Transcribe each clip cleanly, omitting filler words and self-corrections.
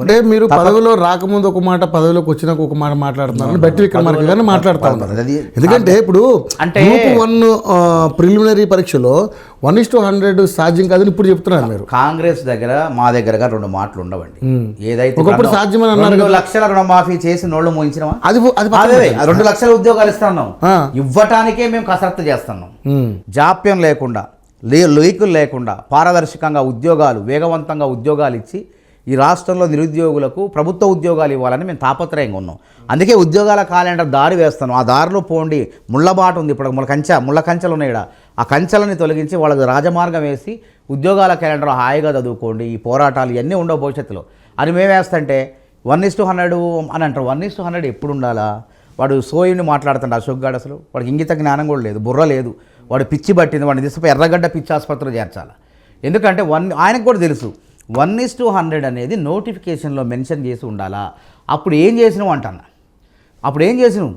అంటే మీరు పదవిలో రాకముందు ఒక మాట, పదవిలోకి వచ్చినాక ఒక మాట మాట్లాడుతున్నారు, బట్టి విక్రమార్క గారిని మాట్లాడుతూ ఉన్నారు. ఎందుకంటే ఇప్పుడు గ్రూప్ 1 ప్రిలిమినరీ పరీక్షలో 1:100 సాధ్యం కాదని ఇప్పుడు చెప్తున్నారు మీరు. కాంగ్రెస్ దగ్గర మా దగ్గరగా 2 మాటలు ఉండవండి. ఏదైతే ఒకప్పుడు సాధ్యమని అన్నారు, 2 లక్షల రుణమాఫీ చేసి నోళ్ళు మోయించినామా? అది 2 లక్షల ఉద్యోగాలు ఇస్తున్నాం, ఇవ్వటానికే మేము కసరత్తు చేస్తున్నాం. జాప్యం లేకుండా, లీకులు లేకుండా పారదర్శకంగా ఉద్యోగాలు, వేగవంతంగా ఉద్యోగాలు ఇచ్చి ఈ రాష్ట్రంలో నిరుద్యోగులకు ప్రభుత్వ ఉద్యోగాలు ఇవ్వాలని మేము తాపత్రయంగా ఉన్నాం. అందుకే ఉద్యోగాల క్యాలెండర్ దారి వేస్తాను. ఆ దారిలో పోండి. ముళ్ళబాటు ఉంది, ఇప్పుడు ముళ్ళ కంచెలు ఉన్నాయి. ఆ కంచెలని తొలగించి వాళ్ళకి రాజమార్గం వేసి ఉద్యోగాల క్యాలెండర్ హాయిగా చదువుకోండి. ఈ పోరాటాలు ఇవన్నీ ఉండవు భవిష్యత్తులో అని మేము వేస్తుంటే 1:100 అని అంటారు. 1:100 ఎప్పుడు ఉండాలా? వాడు సోయుని మాట్లాడుతుండే అశోక్ గాడు, అసలు వాడికి ఇంగిత జ్ఞానం కూడా లేదు, బుర్ర లేదు. వాడు పిచ్చి పట్టింది, వాడిని తీసుకుపోయి ఎర్రగడ్డ పిచ్చి ఆసుపత్రిలో చేర్చాలి. ఎందుకంటే ఆయనకు కూడా తెలుసు 1:100 అనేది నోటిఫికేషన్లో మెన్షన్ చేసి ఉండాలా. అప్పుడు ఏం చేసినావు అంటన్నా, అప్పుడు ఏం చేసినావు?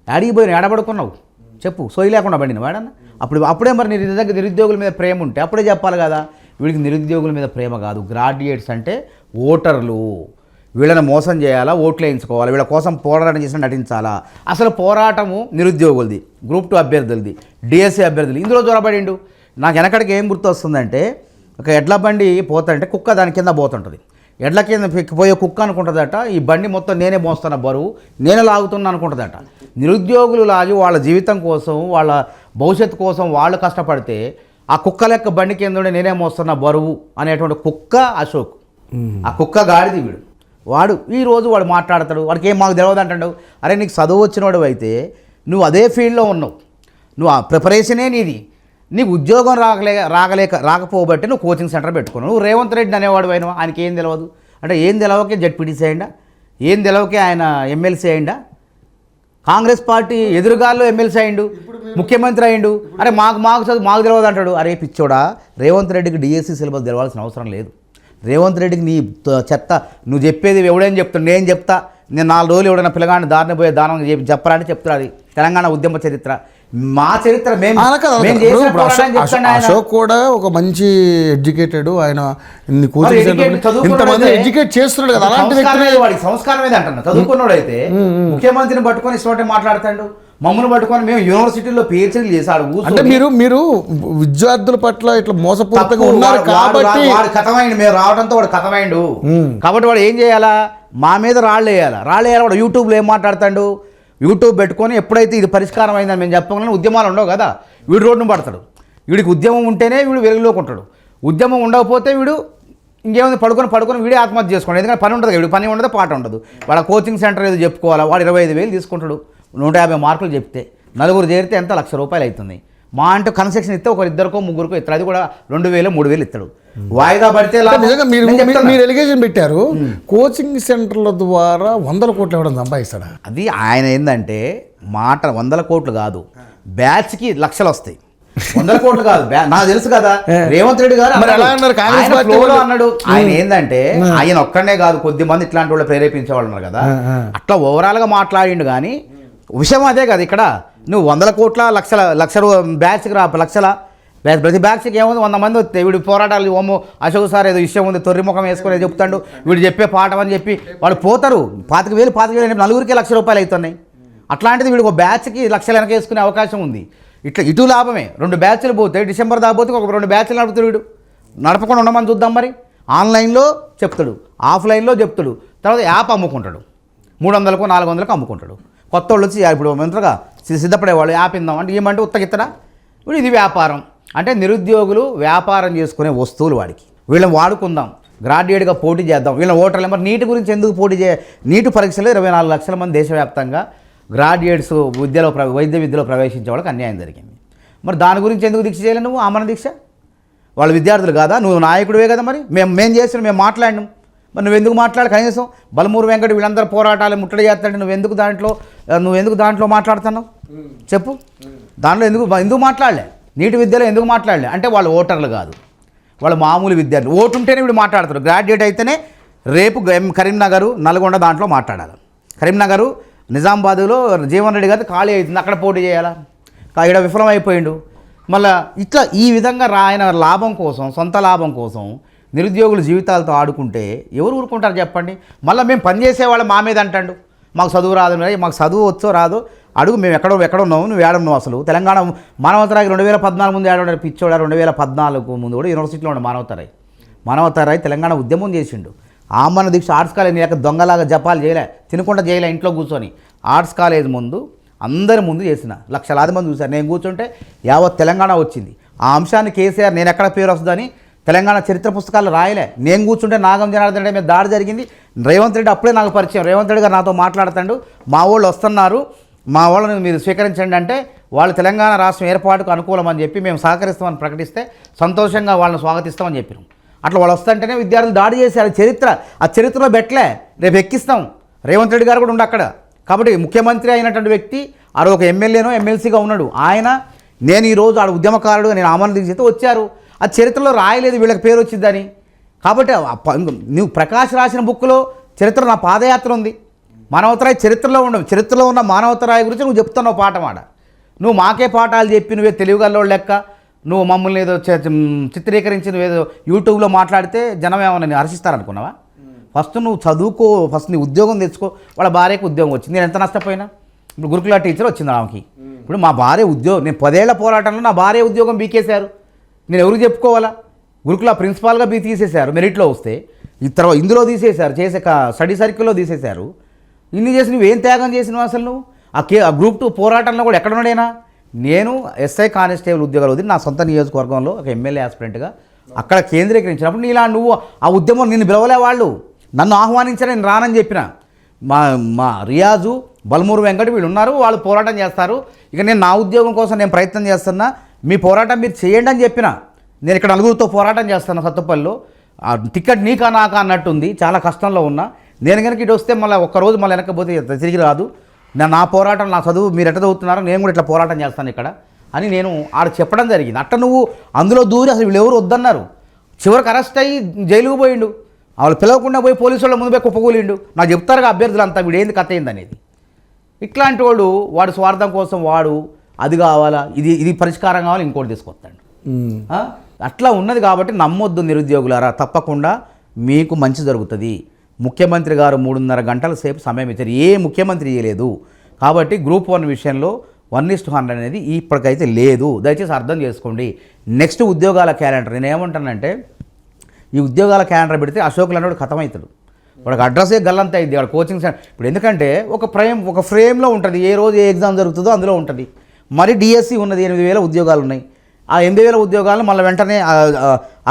యాడికి పోయినా ఏడబడుకున్నావు చెప్పు, సోయి లేకుండా పడిన వాడన్నా. అప్పుడే మరి నీ దగ్గర నిరుద్యోగుల మీద ప్రేమ ఉంటే అప్పుడే చెప్పాలి కదా. వీడికి నిరుద్యోగుల మీద ప్రేమ కాదు, గ్రాడ్యుయేట్స్ అంటే ఓటర్లు, వీళ్ళని మోసం చేయాలా, ఓట్లు వేయించుకోవాలి, వీళ్ళ కోసం పోరాటం చేసి నటించాలా. అసలు పోరాటము నిరుద్యోగులది, గ్రూప్ 2 అభ్యర్థులది, డిఎస్సి అభ్యర్థులు. ఇందులో చొరబడిండు. నాకు వెనకడికి ఏం గుర్తు వస్తుందంటే, ఒక ఎడ్ల బండి పోతుంటే కుక్క దాని కింద పోతుంటుంది. ఎడ్ల కింద పోయే కుక్క అనుకుంటుందట, ఈ బండి మొత్తం నేనే మోస్తున్న బరువు, నేనే లాగుతున్నా అనుకుంటుందట. నిరుద్యోగులు లాగి వాళ్ళ జీవితం కోసం, వాళ్ళ భవిష్యత్తు కోసం వాళ్ళు కష్టపడితే ఆ కుక్క లెక్క బండి కింద నేనే మోస్తున్న బరువు అనేటువంటి కుక్క అశోక్. ఆ కుక్క గాడిది వీడు. వాడు ఈరోజు వాడు మాట్లాడతాడు, వాడికి ఏం మాకు తెలియదు అంటాడు. అరే నీకు చదువు వచ్చినవాడు అయితే నువ్వు అదే ఫీల్డ్లో ఉన్నావు, నువ్వు ఆ ప్రిపరేషనే నీది, నీకు ఉద్యోగం రాకపోబట్టి నువ్వు కోచింగ్ సెంటర్ పెట్టుకున్నావు. నువ్వు రేవంత్ రెడ్డి అనేవాడు అయినా ఆయనకి ఏం తెలియదు అంటే, ఏం తెలవకే జడ్పీటీసీ అయిందా, ఏం తెలవకే ఆయన ఎమ్మెల్సీ అయిందా, కాంగ్రెస్ పార్టీ ఎదురుగాల్లో ఎమ్మెల్సీ అయిండు, ముఖ్యమంత్రి అయిండు. అరే మాకు చదువు మాకు తెలియదు అంటాడు. అరే పిచ్చోడా, రేవంత్ రెడ్డికి డిఎస్సి సిలబస్ తెలవాల్సిన అవసరం లేదు. రేవంత్ రెడ్డికి నీ చెత్త నువ్వు చెప్పేది ఎవడేం చెప్తాడు, నేను చెప్తా. నేను 4 రోజులు ఎవడైనా పిల్లగాడిని దారిని పోయే దానం చెప్పరా అంటే చెప్తాడు. అది తెలంగాణ ఉద్యమ చరిత్ర, మా చరిత్ర. అశోక్ కూడా ఒక మంచి ఎడ్యుకేటెడ్, ఆయన ఎడ్యుకేట్ చేస్తున్నాడు కదా, అలాంటి వాడికి సంస్కారం ఏది అంటున్నా. చదువుకున్నాడు అయితే ముఖ్యమంత్రిని పట్టుకొని ఇష్టం మాట్లాడతాడు, మమ్మల్ని పట్టుకొని మేము యూనివర్సిటీలో పిహెచ్డీలు చేశాడు. అంటే మీరు విద్యార్థుల పట్ల ఇట్లా మోసపూరితంగా ఉన్నారు కాబట్టి వాడు కథమైండు, మేము రావడంతో వాడు కథమైండు. కాబట్టి వాడు ఏం చేయాలా, మా మీద రాళ్ళు వేయాలా. వాడు యూట్యూబ్లో ఏం మాట్లాడతాడు, యూట్యూబ్ పెట్టుకొని ఎప్పుడైతే ఇది పరిష్కారం అయిందని మేము చెప్పగానే ఉద్యమాలు ఉండవు కదా, వీడు రోడ్డును పడతాడు. వీడికి ఉద్యమం ఉంటేనే వీడు వెలుగులోకి ఉంటాడు. ఉద్యమం ఉండకపోతే వీడు ఇంకేముంది, పడుకొని వీడే ఆత్మహత్య చేసుకోండి. ఎందుకంటే పని ఉండదు, వీడు పని ఉండదు, పాట ఉండదు. వాళ్ళ కోచింగ్ సెంటర్ ఏదో చెప్పుకోవాలా, వాడు 25,000 తీసుకుంటాడు. 150 మార్కులు చెప్తే 4 చేరితే ఎంత ₹1,00,000 అవుతుంది. మా అంటే కన్సెషన్ ఇస్తే ఒకరిద్దరికో ముగ్గురికో ఇస్తారు, అది కూడా 2,000 3,000 ఇస్తాడు. వాయిదా పడితే మీరు ఎలిగేషన్ పెట్టారు, కోచింగ్ సెంటర్ల ద్వారా 100 కోట్లు ఇవ్వడం సంపాదిస్తాడా? అది ఆయన ఏంటంటే మాట 100 కోట్లు కాదు, బ్యాచ్కి లక్షలు వస్తాయి. 100 కోట్లు కాదు, నాకు తెలుసు కదా. రేవంత్ రెడ్డి గారు అన్నాడు. ఆయన ఏంటంటే ఆయన ఒక్కడనే కాదు, కొద్ది మంది ఇట్లాంటి వాళ్ళు ప్రేరేపించే వాళ్ళు ఉన్నారు కదా, అట్లా ఓవరాల్గా మాట్లాడిండు. కానీ విషయం అదే కదా. ఇక్కడ నువ్వు 100 కోట్ల లక్ష బ్యాచ్కి లక్షల ప్రతి బ్యాచ్కి ఏముంది, 100 మంది వస్తే వీడు పోరాటాలు ఓమో అశోక్ సార్ ఏదో విషయం ఉంది, తొర్రి ముఖం వేసుకొని చెప్తాడు, వీడు చెప్పే పాఠం అని చెప్పి వాడు పోతారు. 25,000 నలుగురికి ₹1,00,000 అవుతున్నాయి. అట్లాంటిది వీడికి ఒక బ్యాచ్కి లక్షలు వెనక వేసుకునే అవకాశం ఉంది. ఇట్లా ఇటు లాభమే. 2 బ్యాచ్లు పోతే డిసెంబర్ దాకపోతే ఒక 2 బ్యాచ్లు నడుపుతాడు. వీడు నడపకుండా ఉండమని చూద్దాం. మరి ఆన్లైన్లో చెప్తాడు, ఆఫ్లైన్లో చెప్తాడు, తర్వాత యాప్ అమ్ముకుంటాడు, 300కు 400కు అమ్ముకుంటాడు. కొత్త వాళ్ళు వచ్చి ఇప్పుడు మంత్రుగా సిద్ధపడేవాళ్ళు యాప్ ఇందాం అంటే ఏమంటే ఉత్తగిత్తడా. ఇప్పుడు ఇది వ్యాపారం. అంటే నిరుద్యోగులు వ్యాపారం చేసుకునే వస్తువులు వాడికి. వీళ్ళని వాడుకుందాం, గ్రాడ్యుయేట్గా పోటీ చేద్దాం. వీళ్ళ ఓటర్లు మరి నీటి గురించి ఎందుకు పోటీ నీటి పరీక్షలో 24 లక్షల మంది దేశవ్యాప్తంగా గ్రాడ్యుయేట్స్ వైద్య విద్యలో ప్రవేశించే వాళ్ళకి అన్యాయం జరిగింది. మరి దాని గురించి ఎందుకు దీక్ష చేయలేవు నువ్వు? ఆమరణ దీక్ష. వాళ్ళ విద్యార్థులు కాదా, నువ్వు నాయకుడివే కదా. మరి మేము చేస్తున్నాం, మేము మాట్లాడినాం. మరి నువ్వెందుకు మాట్లాడు? కనీసం బలమూరు వెంకట వీళ్ళందరూ పోరాటాలు ముట్టడి చేస్తాడంటే నువ్వెందుకు దాంట్లో మాట్లాడుతున్నావు చెప్పు? దాంట్లో ఎందుకు మాట్లాడలే? నీటి విద్యలో ఎందుకు మాట్లాడలే అంటే వాళ్ళు ఓటర్లు కాదు, వాళ్ళు మామూలు విద్యార్థులు. ఓటు ఉంటేనే వీడు మాట్లాడతారు. గ్రాడ్యుయేట్ అయితేనే రేపు కరీంనగర్, నల్గొండ దాంట్లో మాట్లాడాలి. కరీంనగర్, నిజామాబాద్లో జీవన్ రెడ్డి గారు ఖాళీ అవుతుంది, అక్కడ పోటీ చేయాలా? ఇక్కడ విఫలం అయిపోయిండు. మళ్ళీ ఇట్లా ఈ విధంగా ఆయన లాభం కోసం, సొంత లాభం కోసం నిరుద్యోగుల జీవితాలతో ఆడుకుంటే ఎవరు ఊరుకుంటారు చెప్పండి? మళ్ళీ మేము పనిచేసేవాళ్ళం మా మీద అంటాడు, మాకు చదువు రాదు, మాకు చదువు వచ్చో రాదో అడుగు, మేము ఎక్కడ ఉన్నావు, నువ్వు ఏడున్నావు అసలు? తెలంగాణ మానవతరాయి 2014 ముందు ఏడాడు పిచ్చోడా, 2014 ముందు కూడా యూనివర్సిటీలో ఉండే మానవతరాయి తెలంగాణ ఉద్యమం చేసిండు. ఆమరణ దీక్ష ఆర్ట్స్ కాలేజ్ లేక దొంగలాగా జపాలు చేయలే, తినకుండా చేయలే, ఇంట్లో కూర్చొని ఆర్ట్స్ కాలేజ్ ముందు అందరి ముందు చేసిన, లక్షలాది మంది చూశారు. నేను కూర్చుంటే యావత్ తెలంగాణ వచ్చింది. ఆ అంశాన్ని కేసీఆర్ నేను ఎక్కడ పేరు వస్తుందని తెలంగాణ చరిత్ర పుస్తకాలు రాయలే. నేను కూర్చుంటే నాగం జనార్దన్ రెడ్డి మీద దాడి జరిగింది. రేవంత్ రెడ్డి అప్పుడే నాకు పరిచయం. రేవంత్ రెడ్డి గారు నాతో మాట్లాడుతాడు, మా వాళ్ళు వస్తున్నారు, మా వాళ్ళని మీరు స్వీకరించండి అంటే వాళ్ళు తెలంగాణ రాష్ట్రం ఏర్పాటుకు అనుకూలం అని చెప్పి మేము సహకరిస్తామని ప్రకటిస్తే సంతోషంగా వాళ్ళని స్వాగతిస్తామని చెప్పినాం. అట్లా వాళ్ళు వస్తుంటేనే విద్యార్థులు దాడి చేశారు. చరిత్ర ఆ చరిత్రలో పెట్టలే, రేపు ఎక్కిస్తాం. రేవంత్ రెడ్డి గారు కూడా ఉండి అక్కడ. కాబట్టి ముఖ్యమంత్రి అయినటువంటి వ్యక్తి ఆడ ఒక ఎమ్మెల్యేనో ఎమ్మెల్సీగా ఉన్నాడు ఆయన. నేను ఈరోజు ఆడ ఉద్యమకారుడు, నేను ఆమరణ దీక్ష చేస్తే వచ్చారు. ఆ చరిత్రలో రాయలేదు వీళ్ళకి పేరు వచ్చిందని. కాబట్టి నువ్వు ప్రకాష్ రాసిన బుక్లో చరిత్ర, నా పాదయాత్ర ఉంది, మానవతరాయి చరిత్రలో ఉండవు. చరిత్రలో ఉన్న మానవతరాయి గురించి నువ్వు చెప్తున్నావు పాట మాట. నువ్వు మాకే పాఠాలు చెప్పి నువ్వే తెలివిగల్లోడు లెక్క నువ్వు మమ్మల్ని ఏదో చిత్రీకరించి నువ్వేదో యూట్యూబ్లో మాట్లాడితే జనం ఏమన్నా హర్షిస్తారనుకున్నావా? ఫస్ట్ నువ్వు చదువుకో, ఫస్ట్ నీ ఉద్యోగం తెచ్చుకో. వాళ్ళ భార్యకు ఉద్యోగం వచ్చింది, నేను ఎంత నష్టపోయినా. ఇప్పుడు గురుకుల టీచర్ వచ్చింది ఆమెకి. ఇప్పుడు మా భార్య ఉద్యోగం, నేను 10 ఏళ్ల పోరాటంలో నా భార్య ఉద్యోగం బీకేశారు. నేను ఎవరికి చెప్పుకోవాలా? గురుకుల ప్రిన్సిపాల్గా తీసేశారు, మెరిట్లో వస్తే. ఇందులో తీసేశారు, చేసే స్టడీ సర్కిల్లో తీసేశారు. ఇన్ని చేసి నువ్వేం త్యాగం చేసినావు అసలు? నువ్వు ఆ గ్రూప్ 2 పోరాటంలో కూడా ఎక్కడున్నాడైనా? నేను ఎస్ఐ కానిస్టేబుల్ ఉద్యోగాలు వదిలి నా సొంత నియోజకవర్గంలో ఒక ఎమ్మెల్యే ఆస్పిరెంట్గా అక్కడ కేంద్రీకరించినప్పుడు నువ్వు ఆ ఉద్యమం నిన్ను పిలవలే, వాళ్ళు నన్ను ఆహ్వానించారు, నేను రానని చెప్పిన. మా రియాజు, బల్మూరు వెంకట వీళ్ళు ఉన్నారు, వాళ్ళు పోరాటం చేస్తారు. ఇక నేను నా ఉద్యోగం కోసం నేను ప్రయత్నం చేస్తున్నా, మీ పోరాటం మీరు చేయండి అని చెప్పిన. నేను ఇక్కడ 4గురితో పోరాటం చేస్తాను సత్తుపల్లిలో. టికెట్ నీకా నాకా అన్నట్టుంది, చాలా కష్టంలో ఉన్నా. నేను కనుక ఇటు వస్తే మళ్ళీ ఒక్కరోజు మళ్ళీ వెనకపోతే తిరిగి రాదు. నా పోరాటం, నా చదువు మీరు ఎట్ట చదువుతున్నారో నేను కూడా ఇట్లా పోరాటం చేస్తాను ఇక్కడ అని నేను ఆడ చెప్పడం జరిగింది. అట్ట నువ్వు అందులో దూరి అసలు వీళ్ళు ఎవరు వద్దన్నారు. చివరికి అరెస్ట్ అయ్యి జైలుకు పోయిండు. వాళ్ళు పిలవకుండా పోయి పోలీసు వాళ్ళ ముందు పోయి కుప్పకూలిండు. నాకు చెప్తారుగా అభ్యర్థులంతా వీడు ఏంది కథ ఏంది అనేది. ఇట్లాంటి వాడు స్వార్థం కోసం వాడు అది కావాలా, ఇది పరిష్కారం కావాలి, ఇంకోటి తీసుకొస్తాడు. అట్లా ఉన్నది. కాబట్టి నమ్మొద్దు నిరుద్యోగులారా, తప్పకుండా మీకు మంచి జరుగుతుంది. ముఖ్యమంత్రి గారు 3.5 గంటల సేపు సమయం ఇచ్చారు, ఏ ముఖ్యమంత్రి చేయలేదు. కాబట్టి గ్రూప్ 1 విషయంలో 1:100 అనేది ఇప్పటికైతే లేదు. దయచేసి అర్థం చేసుకోండి. నెక్స్ట్ ఉద్యోగాల క్యాలెండర్, నేను ఏమంటానంటే ఈ ఉద్యోగాల క్యాలెండర్ పెడితే అశోక్ లాంటి వాడు ఖతమవుతాడు. వాడికి అడ్రస్సే గల్లంత అయింది వాడు కోచింగ్ సెంటర్. ఇప్పుడు ఎందుకంటే ఒక ఫ్రేమ్లో ఉంటుంది, ఏ రోజు ఏ ఎగ్జామ్ జరుగుతుందో అందులో ఉంటుంది. మరి డిఎస్సి ఉన్నది, 8,000 ఉద్యోగాలు ఉన్నాయి. ఆ 8,000 ఉద్యోగాలను మళ్ళీ వెంటనే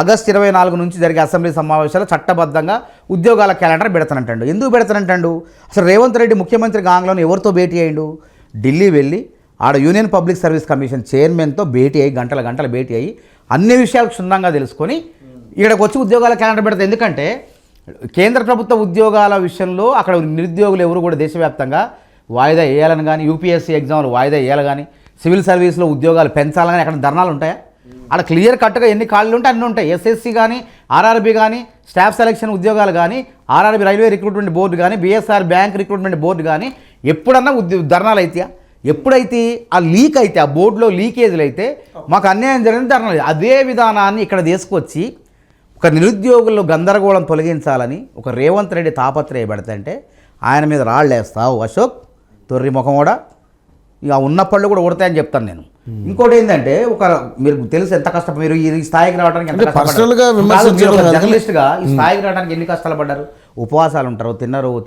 ఆగస్టు 24 నుంచి జరిగే అసెంబ్లీ సమావేశాలు చట్టబద్ధంగా ఉద్యోగాల క్యాలెండర్ పెడతానంటాడు. ఎందుకు పెడతానంటాడు? అసలు రేవంత్ రెడ్డి ముఖ్యమంత్రి గాంగ్లోని ఎవరితో భేటీ అయ్యిండు? ఢిల్లీ వెళ్ళి ఆడ యూనియన్ పబ్లిక్ సర్వీస్ కమిషన్ చైర్మన్తో భేటీ అయ్యి గంటల భేటీ అయ్యి అన్ని విషయాలు క్షుణ్ణంగా తెలుసుకొని ఇక్కడికి వచ్చి ఉద్యోగాల క్యాలెండర్ పెడతాయి. ఎందుకంటే కేంద్ర ప్రభుత్వ ఉద్యోగాల విషయంలో అక్కడ నిరుద్యోగులు ఎవరు కూడా దేశవ్యాప్తంగా వాయిదా వేయాలని కానీ, యూపీఎస్సీ ఎగ్జామ్లు వాయిదా వేయాలి కానీ, సివిల్ సర్వీస్లో ఉద్యోగాలు పెంచాలని అక్కడ ధర్నాలు ఉంటాయా? అక్కడ క్లియర్ కట్గా ఎన్ని ఖాళీలు ఉంటాయి అన్నీ ఉంటాయి. ఎస్ఎస్సి కానీ, ఆర్ఆర్బీ కానీ, స్టాఫ్ సెలక్షన్ ఉద్యోగాలు కానీ, ఆర్ఆర్బీ రైల్వే రిక్రూట్మెంట్ బోర్డు కానీ, బిఎస్ఆర్ బ్యాంక్ రిక్రూట్మెంట్ బోర్డు కానీ ఎప్పుడన్నా ధర్నాలు అవుతాయా? ఎప్పుడైతే ఆ లీక్ అయితే, ఆ బోర్డులో లీకేజీలు అయితే మాకు అన్యాయం జరిగింది ధర్నాలు. అదే విధానాన్ని ఇక్కడ తీసుకొచ్చి ఒక నిరుద్యోగుల్లో గందరగోళం తొలగించాలని ఒక రేవంత్ రెడ్డి తాపత్రయపడతంటే ఆయన మీద రాళ్ళేస్తావు అశోక్, తొర్రి ముఖం కూడా ఇక ఉన్నప్పుడు కూడా కొడతాయని చెప్తాను నేను. ఇంకోటి ఏంటంటే మీరు తెలుసు ఎంత కష్టపడి మీరు ఈ స్థాయికి రావడానికి ఎంత జర్నలిస్ట్గా ఈ స్థాయికి రావడానికి ఎన్ని కష్టాలు పడ్డారు. ఉపవాసాలు ఉంటారు,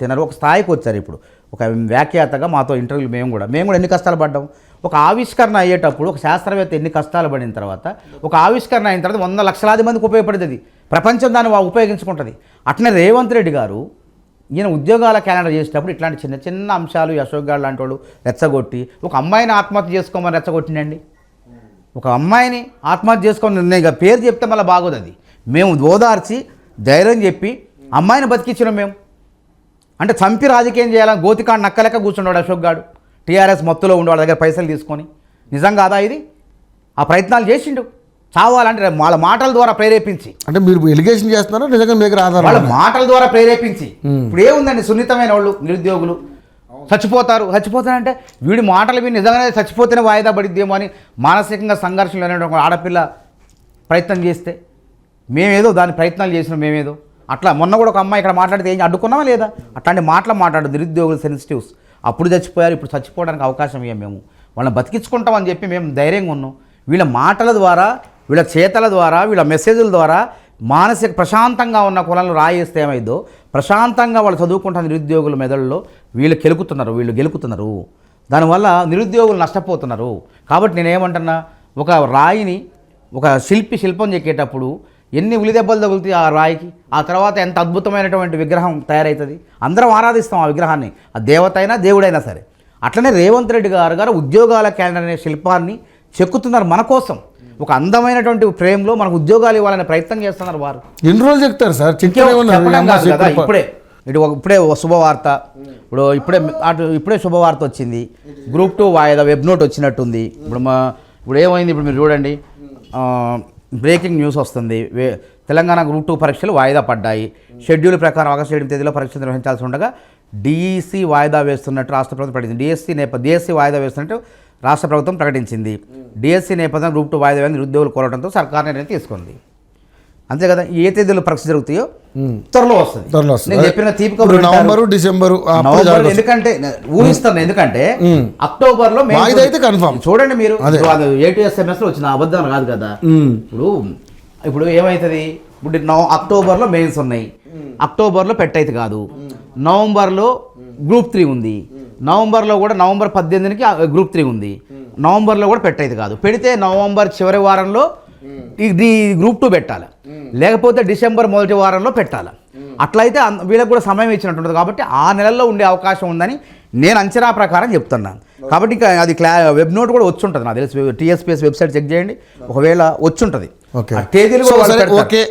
తినరు ఒక స్థాయికి వచ్చారు. ఇప్పుడు ఒక వ్యాఖ్యాతగా మాతో ఇంటర్వ్యూలు మేము కూడా ఎన్ని కష్టాలు పడ్డాం. ఒక ఆవిష్కరణ అయ్యేటప్పుడు ఒక శాస్త్రవేత్త ఎన్ని కష్టాలు పడిన తర్వాత ఒక ఆవిష్కరణ అయిన తర్వాత 100 లక్షలాది మందికి ఉపయోగపడుతుంది, ప్రపంచం దాన్ని ఉపయోగించుకుంటుంది. అట్లనే రేవంత్ రెడ్డి గారు ఈయన ఉద్యోగాల క్యాలెండర్ చేసేటప్పుడు ఇట్లాంటి చిన్న చిన్న అంశాలు అశోక్ గారు లాంటి వాళ్ళు రెచ్చగొట్టి ఒక అమ్మాయిని ఆత్మహత్య చేసుకోమని రెచ్చగొట్టిండండి. ఒక అమ్మాయిని ఆత్మహత్య చేసుకోమని నేను పేరు చెప్తే మళ్ళీ బాగోదు. అది మేము ఓదార్చి ధైర్యం చెప్పి అమ్మాయిని బతికించినాం మేము. అంటే చంపి రాజకీయం చేయాలని గోతికాండ్ నక్కలెక్క కూర్చున్నాడు అశోక్ గారు. టీఆర్ఎస్ మత్తులో ఉండే వాళ్ళ దగ్గర పైసలు తీసుకొని. నిజం కాదా ఇది? ఆ ప్రయత్నాలు చేసిండు చావాలంటే వాళ్ళ మాటల ద్వారా ప్రేరేపించి. అంటే మీరు ఎలిగేషన్ చేస్తున్నారా నిజంగా మీకు రాదా? వాళ్ళ మాటల ద్వారా ప్రేరేపించి. ఇప్పుడు ఏముందండి, సున్నితమైన వాళ్ళు నిరుద్యోగులు చచ్చిపోతారంటే వీడి మాటలు విని నిజంగానే చచ్చిపోతేనే వాయిదా పడిద్దేమో అని మానసికంగా సంఘర్షణలు ఆడపిల్ల ప్రయత్నం చేస్తే మేమేదో దాని ప్రయత్నాలు చేసినాం మేమేదో అట్లా మొన్న కూడా ఒక అమ్మాయి ఇక్కడ మాట్లాడితే ఏం అడ్డుకున్నామా లేదా? అట్లాంటి మాటలు మాట్లాడు నిరుద్యోగులు సెన్సిటివ్స్. అప్పుడు చచ్చిపోయారు, ఇప్పుడు చచ్చిపోవడానికి అవకాశం ఇవ్వం మేము. వాళ్ళని బతికించుకుంటామని చెప్పి మేము ధైర్యంగా ఉన్నాం. వీళ్ళ మాటల ద్వారా, వీళ్ళ చేతల ద్వారా, వీళ్ళ మెసేజ్ల ద్వారా మానసిక ప్రశాంతంగా ఉన్న కులంలో రాయేస్తే ఏమైందో ప్రశాంతంగా వాళ్ళు చదువుకుంటున్న నిరుద్యోగుల మెదడులో వీళ్ళు గెలుకుతున్నారు. దానివల్ల నిరుద్యోగులు నష్టపోతున్నారు. కాబట్టి నేనేమంటున్నా, ఒక రాయిని ఒక శిల్పం చెక్కేటప్పుడు ఎన్ని ఉలిదెబ్బలు తగులుతాయి ఆ రాయికి, ఆ తర్వాత ఎంత అద్భుతమైనటువంటి విగ్రహం తయారవుతుంది. అందరం ఆరాధిస్తాం ఆ విగ్రహాన్ని, ఆ దేవత అయినా దేవుడైనా సరే. అట్లనే రేవంత్ రెడ్డి గారు ఉద్యోగాల క్యాలెండర్ అనే శిల్పాన్ని చెక్కుతున్నారు మన కోసం. ఒక అందమైనటువంటి ఫ్రేమ్లో మనకు ఉద్యోగాలు ఇవ్వాలనే ప్రయత్నం చేస్తున్నారు వారు. ఎన్ని రోజులు చెప్తారు సార్? ఇప్పుడే శుభవార్త, ఇప్పుడే శుభవార్త వచ్చింది. గ్రూప్ 2 వాయిదా వెబ్ నోట్ వచ్చినట్టుంది. ఇప్పుడు ఏమైంది, ఇప్పుడు మీరు చూడండి, బ్రేకింగ్ న్యూస్ వస్తుంది. తెలంగాణ గ్రూప్ 2 పరీక్షలు వాయిదా పడ్డాయి. షెడ్యూల్ ప్రకారం ఆగస్టు 7వ తేదీలో పరీక్షలు నిర్వహించాల్సి ఉండగా డిఈసి వాయిదా వేస్తున్నట్టు రాష్ట్ర ప్రభుత్వం ప్రకటించింది. డిఎస్సి వాయిదా వేస్తున్నట్టు రాష్ట్ర ప్రభుత్వం ప్రకటించింది. డిఎస్సి నేపథ్యంలో గ్రూప్ 2 వాయిదా వేయాలని నిరుద్యోగులు కోరడంతో సర్కార్ నిర్ణయం తీసుకుంది. అంతే కదా. ఏ తేదీలో పరీక్ష జరుగుతాయో త్వరలో వస్తుంది. నేను చెప్పిన నవంబరు, డిసెంబరు, ఎందుకంటే ఊహిస్తాను. ఎందుకంటే అక్టోబర్లో అయితే కన్ఫర్మ్. చూడండి మీరు, ATSMS లో వచ్చిన అబద్ధం కాదు కదా. ఇప్పుడు ఏమవుతుంది, ఇప్పుడు అక్టోబర్లో మెయిన్స్ ఉన్నాయి, అక్టోబర్లో పెట్టయితే కాదు, నవంబర్లో గ్రూప్ 3 ఉంది, నవంబర్లో కూడా నవంబర్ 18కి గ్రూప్ 3 ఉంది, నవంబర్లో కూడా పెట్టయితే కాదు. పెడితే నవంబర్ చివరి వారంలో ఇది గ్రూప్ 2 పెట్టాలి, లేకపోతే డిసెంబర్ మొదటి వారంలో పెట్టాలి. అట్లయితే వీళ్ళకి కూడా సమయం ఇచ్చినట్టుంటుంది. కాబట్టి ఆ నెలల్లో ఉండే అవకాశం ఉందని నేను అంచనా ప్రకారం చెప్తున్నాను. కాబట్టి ఇంకా అది వెబ్ నోట్ కూడా వచ్చి ఉంటుంది నాకు తెలిసి. TSPS వెబ్సైట్ చెక్ చేయండి, ఒకవేళ వచ్చి ఉంటుంది. తేదీలు ఓకే.